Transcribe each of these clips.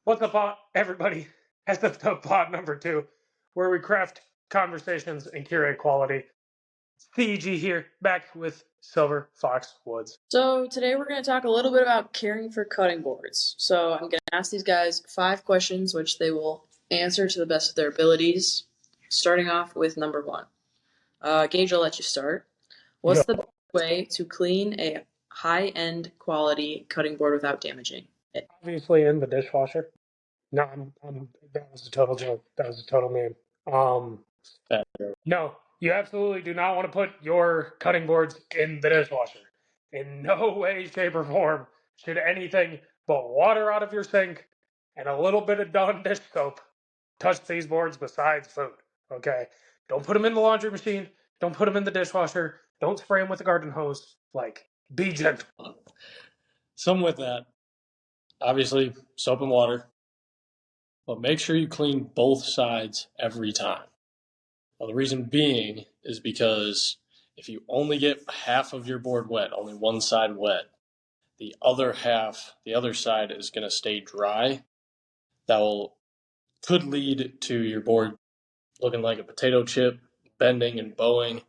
What's up, everybody? SFW pod number 2, where we craft conversations and curate quality. CEG here, back with Silver Fox Woods. So today we're going to talk a little bit about caring for cutting boards. So I'm going to ask these guys 5 questions, which they will answer to the best of their abilities. Starting off with number 1. Gage, I'll let you start. What's the best way to clean a high-end quality cutting board without damaging it? Obviously in the dishwasher. No, that was a total joke. That was a total meme. No, you absolutely do not want to put your cutting boards in the dishwasher. In no way, shape, or form should anything but water out of your sink and a little bit of Dawn dish soap touch these boards besides food. Okay? Don't put them in the laundry machine. Don't put them in the dishwasher. Don't spray them with a garden hose. Like, be gentle. Some with that. Obviously, soap and water. But make sure you clean both sides every time. Well, the reason being is because if you only get half of your board wet, only one side wet, the other side is going to stay dry. That could lead to your board looking like a potato chip, bending and bowing,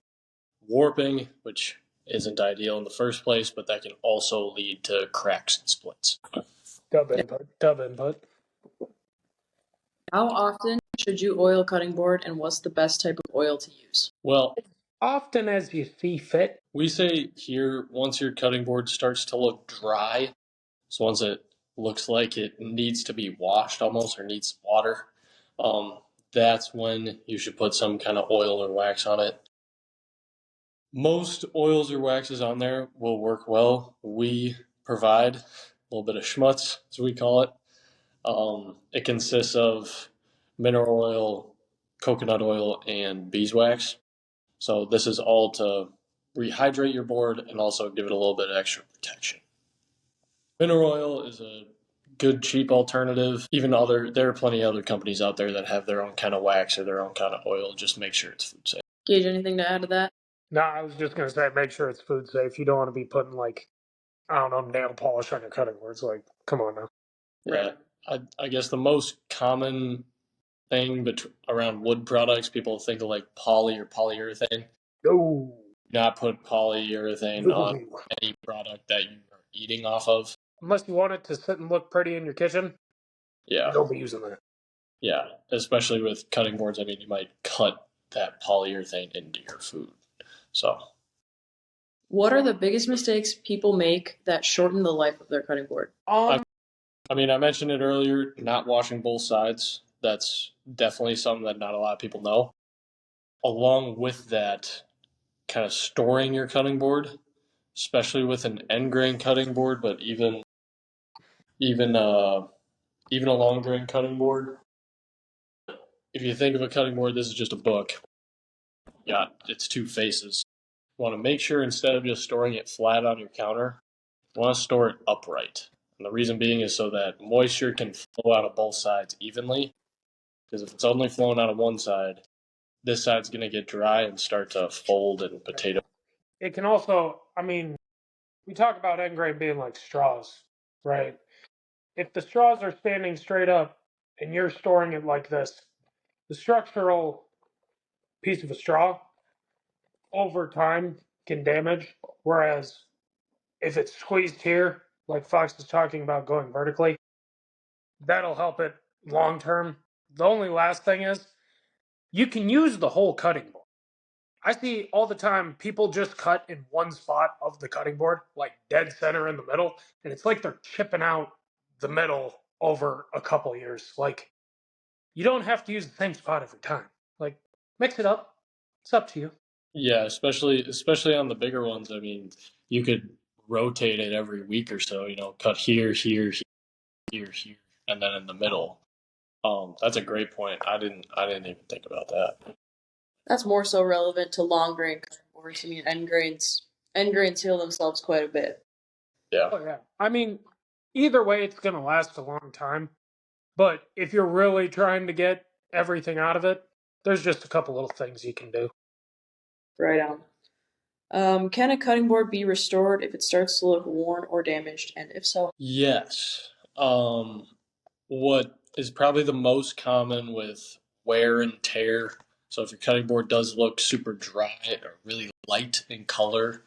warping, which isn't ideal in the first place, but that can also lead to cracks and splits. Dub input. How often should you oil cutting board, and what's the best type of oil to use? Well, often as you see fit. We say here, once your cutting board starts to look dry, so once it looks like it needs to be washed almost or needs water, that's when you should put some kind of oil or wax on it. Most oils or waxes on there will work well. We provide a little bit of schmutz, as we call it. It consists of mineral oil, coconut oil, and beeswax. So this is all to rehydrate your board and also give it a little bit of extra protection. Mineral oil is a good cheap alternative. There are plenty of other companies out there that have their own kind of wax or their own kind of oil. Just make sure it's food safe. Gage, anything to add to that? No, I was just gonna say make sure it's food safe. You don't want to be putting I don't know, nail polish on your cutting boards. Like, come on now. Yeah, I guess the most common thing around wood products, people think of like poly or polyurethane. No. Do not put polyurethane on any product that you are eating off of. Unless you want it to sit and look pretty in your kitchen. Yeah. Don't be using that. Yeah, especially with cutting boards. I mean, you might cut that polyurethane into your food. So, what are the biggest mistakes people make that shorten the life of their cutting board? I mentioned it earlier, not washing both sides. That's definitely something that not a lot of people know. Along with that, kind of storing your cutting board, especially with an end grain cutting board, but even a long grain cutting board. If you think of a cutting board, this is just a book. Yeah, it's 2 faces. You want to make sure instead of just storing it flat on your counter, you want to store it upright. And the reason being is so that moisture can flow out of both sides evenly. Because if it's only flowing out of one side, this side's going to get dry and start to fold and potato. It can also, we talk about end grain being like straws, right? If the straws are standing straight up and you're storing it like this, the structural piece of a straw over time can damage. Whereas if it's squeezed here, like Fox is talking about going vertically, that'll help it long term. The only last thing is you can use the whole cutting board. I see all the time people just cut in one spot of the cutting board, like dead center in the middle, and it's like they're chipping out the middle over a couple years. Like, you don't have to use the same spot every time. Like, mix it up. It's up to you. Yeah, especially on the bigger ones. I mean, you could rotate it every week or so. Cut here, here, here, here, and then in the middle. That's a great point. I didn't even think about that. That's more so relevant to long grain cutting boards. I mean, end grains heal themselves quite a bit. Yeah. Oh yeah. Either way, it's gonna last a long time. But if you're really trying to get everything out of it, there's just a couple little things you can do. Right on. Can a cutting board be restored if it starts to look worn or damaged? And if so, yes. What is probably the most common with wear and tear, so if your cutting board does look super dry or really light in color,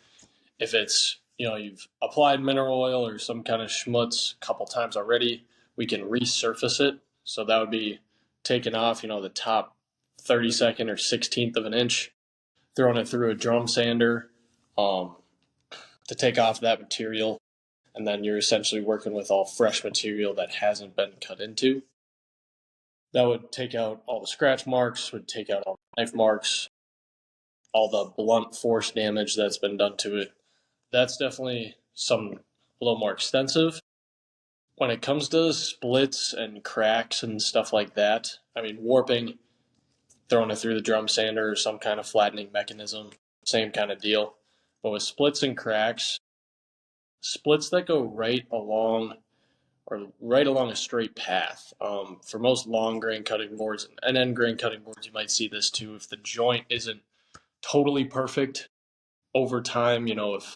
if it's, you've applied mineral oil or some kind of schmutz a couple times already, we can resurface it. So that would be taking off, the top 32nd or 16th of an inch, throwing it through a drum sander um, to take off that material. And then you're essentially working with all fresh material that hasn't been cut into. That would take out all the scratch marks, would take out all the knife marks, all the blunt force damage that's been done to it. That's definitely a little more extensive. When it comes to splits and cracks and stuff like that, I mean, warping, throwing it through the drum sander or some kind of flattening mechanism, same kind of deal. But with splits and cracks, splits that go right along a straight path. For most long grain cutting boards and end grain cutting boards, you might see this too. If the joint isn't totally perfect over time, if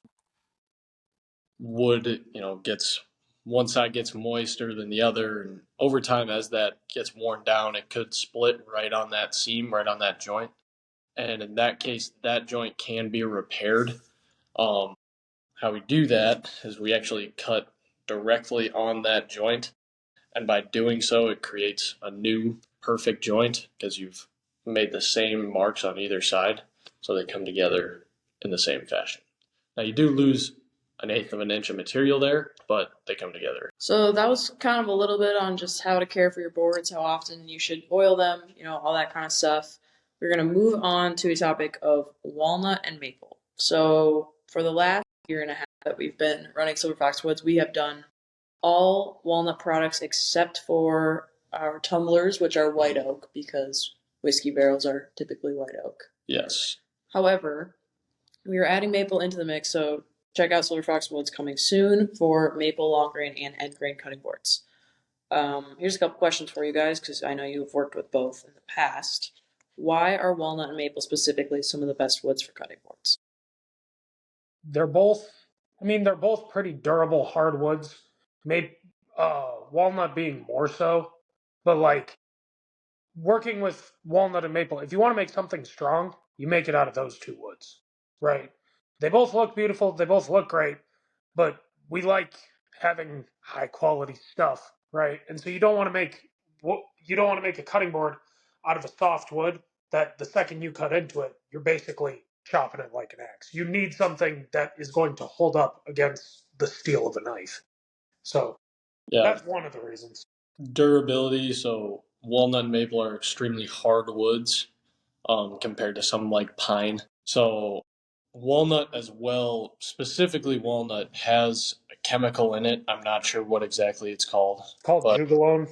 wood, gets one side gets moister than the other, and over time as that gets worn down, it could split right on that seam, right on that joint. And in that case, that joint can be repaired. Um, how we do that is we actually cut directly on that joint, and by doing so, it creates a new perfect joint because you've made the same marks on either side, so they come together in the same fashion. Now you do lose an eighth of an inch of material there, but they come together. So that was kind of a little bit on just how to care for your boards, how often you should oil them, all that kind of stuff. We're going to move on to a topic of walnut and maple. So for the last year and a half that we've been running Silver Fox Woods, we have done all walnut products except for our tumblers, which are white oak, because whiskey barrels are typically white oak. Yes. However, we are adding maple into the mix, so check out Silver Fox Woods coming soon for maple, long grain, and end grain cutting boards. Here's a couple questions for you guys, because I know you've worked with both in the past. Why are walnut and maple specifically some of the best woods for cutting boards? They're both, they're both pretty durable hardwoods. Maybe walnut being more so, but like working with walnut and maple, if you want to make something strong, you make it out of those two woods, right? They both look beautiful, they both look great, but we like having high quality stuff, right? And so you don't want to make a cutting board out of a soft wood that the second you cut into it, you're basically chopping it like an axe. You need something that is going to hold up against the steel of a knife. So Yeah, that's one of the reasons. durability. So walnut and maple are extremely hard woods compared to something like pine. So walnut as well, specifically walnut, has a chemical in it. I'm not sure what exactly it's called, It's called but jugalone.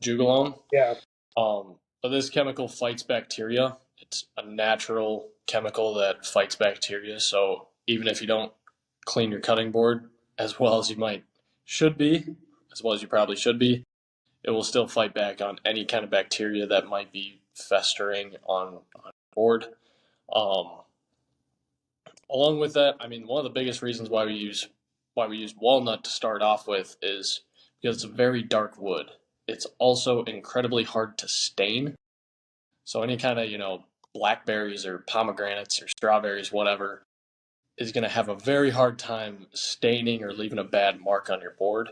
jugalone. Yeah. But this chemical fights bacteria. It's a natural chemical that fights bacteria. So even if you don't clean your cutting board as well as should be, as well as you probably should be, it will still fight back on any kind of bacteria that might be festering on board. Um, Along with that, I mean, one of the biggest reasons why we use walnut to start off with is because it's a very dark wood. It's also incredibly hard to stain. So any kind of, blackberries or pomegranates or strawberries, whatever, is going to have a very hard time staining or leaving a bad mark on your board.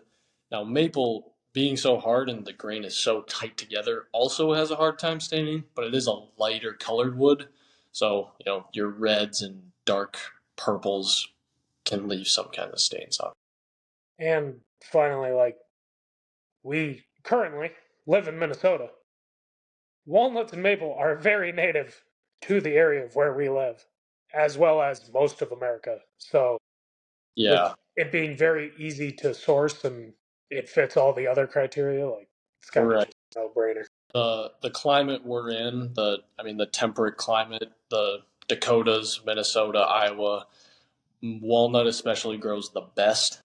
Now, maple, being so hard and the grain is so tight together, also has a hard time staining, but it is a lighter colored wood. So, your reds and dark purples can leave some kind of stains on. And finally, like, we currently live in Minnesota. Walnuts and maple are very native to the area of where we live, as well as most of America. So, with Yeah, it being very easy to source and it fits all the other criteria, like, it's kind of correct. just a no brainer. The climate we're in, the temperate climate, the Dakotas, Minnesota, Iowa, walnut especially grows the best.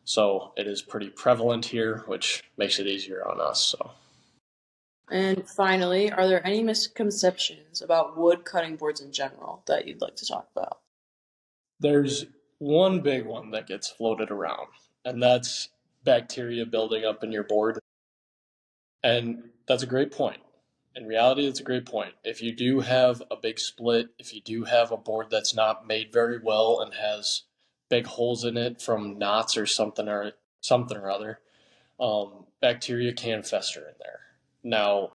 So it is pretty prevalent here, which makes it easier on us. So And finally, are there any misconceptions about wood cutting boards in general that you'd like to talk about? there's one big one that gets floated around, and that's bacteria building up in your board. And that's a great point. In reality, it's a great point. If you do have a big split, if you do have a board that's not made very well and has big holes in it from knots or something or other, bacteria can fester in there. Now,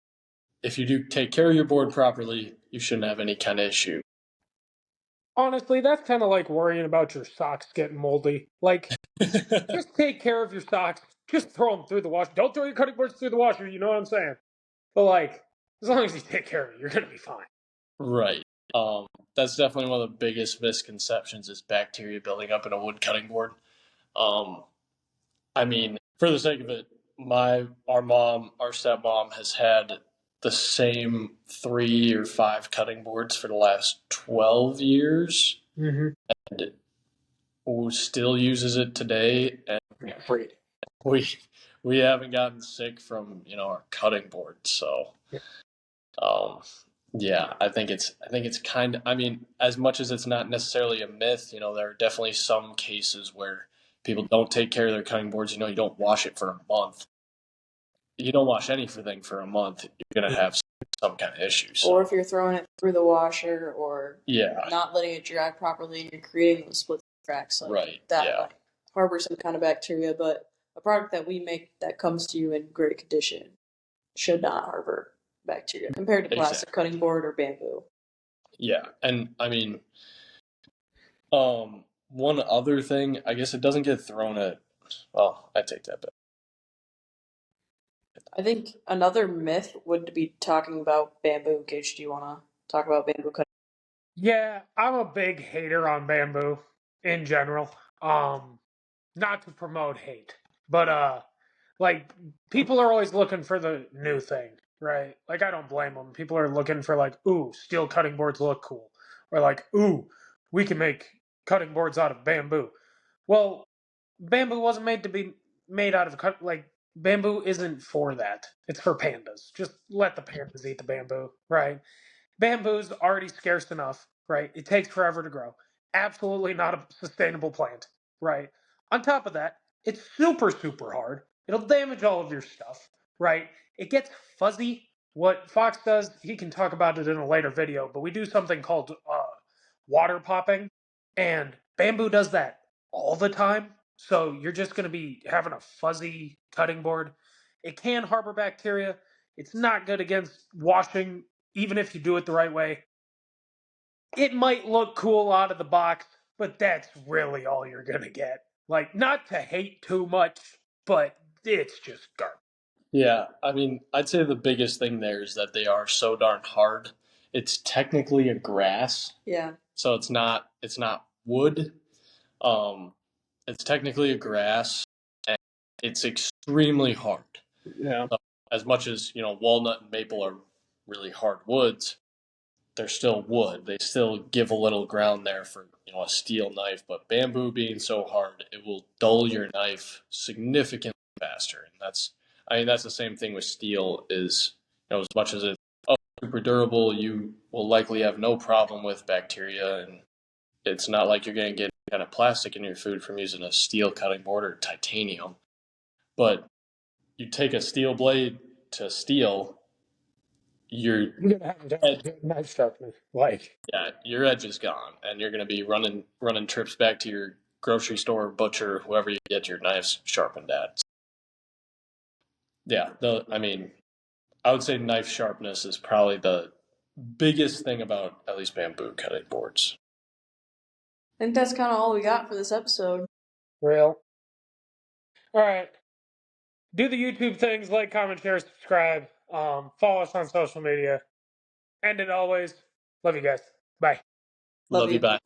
if you do take care of your board properly, you shouldn't have any kind of issue. Honestly, that's kind of like worrying about your socks getting moldy. Like, just take care of your socks. Just throw them through the washer. Don't throw your cutting boards through the washer. You know what I'm saying? But like, as long as you take care of it, you're gonna be fine. Right. That's definitely one of the biggest misconceptions is bacteria building up in a wood cutting board. I mean, for the sake of it, our stepmom has had the same 3 or 5 cutting boards for the last 12 years, Mm-hmm. and who still uses it today, and Great. we haven't gotten sick from our cutting board. So, yeah, I think it's kind of. I mean, as much as it's not necessarily a myth, there are definitely some cases where people don't take care of their cutting boards. You don't wash it for a month. You don't wash anything for a month, you're gonna have some kind of issues. Or if you're throwing it through the washer, or Yeah. not letting it dry properly, and you're creating those split cracks like Right. that Yeah. might harbor some kind of bacteria. But a product that we make that comes to you in great condition should not harbor bacteria compared to plastic cutting board or bamboo. Yeah, and I mean, one other thing, I guess it doesn't get thrown at. Well, I take that back. I think another myth would be talking about bamboo. Gage, do you want to talk about bamboo cutting? Yeah, I'm a big hater on bamboo in general. Not to promote hate, but like people are always looking for the new thing, right? Like I don't blame them. People are looking for like, ooh, steel cutting boards look cool, or like, ooh, we can make cutting boards out of bamboo. Well, bamboo wasn't made to be made out of bamboo isn't for that. It's for pandas. Just let the pandas eat the bamboo, right? Bamboo's already scarce enough, right? It takes forever to grow. Absolutely not a sustainable plant, right? On top of that, it's super, super hard. It'll damage all of your stuff, right? It gets fuzzy. What Fox does, he can talk about it in a later video, but we do something called water popping, and bamboo does that all the time. So you're just going to be having a fuzzy cutting board. It can harbor bacteria. It's not good against washing even if you do it the right way. It might look cool out of the box, but that's really all you're going to get. Like, not to hate too much, but it's just garbage. Yeah, I mean, I'd say the biggest thing there is that they are so darn hard. It's technically a grass, Yeah. so it's not wood. It's technically a grass, and it's extremely hard. Yeah. As much as walnut and maple are really hard woods, they're still wood. They still give a little ground there for a steel knife. But bamboo being so hard, it will dull your knife significantly faster. And that's the same thing with steel. Is as much as it's super durable, you will likely have no problem with bacteria, and it's not like you're going to get kind of plastic in your food from using a steel cutting board or titanium. But you take a steel blade to steel, you're gonna have a knife sharpness. Like, yeah, your edge is gone, and you're going to be running trips back to your grocery store, butcher, whoever you get your knives sharpened at. Yeah, I mean, I would say knife sharpness is probably the biggest thing about at least bamboo cutting boards. I think that's kind of all we got for this episode. real. All right. Do the YouTube things, like, comment, share, subscribe. Follow us on social media. And as always, love you guys. Bye. Love you. Bye.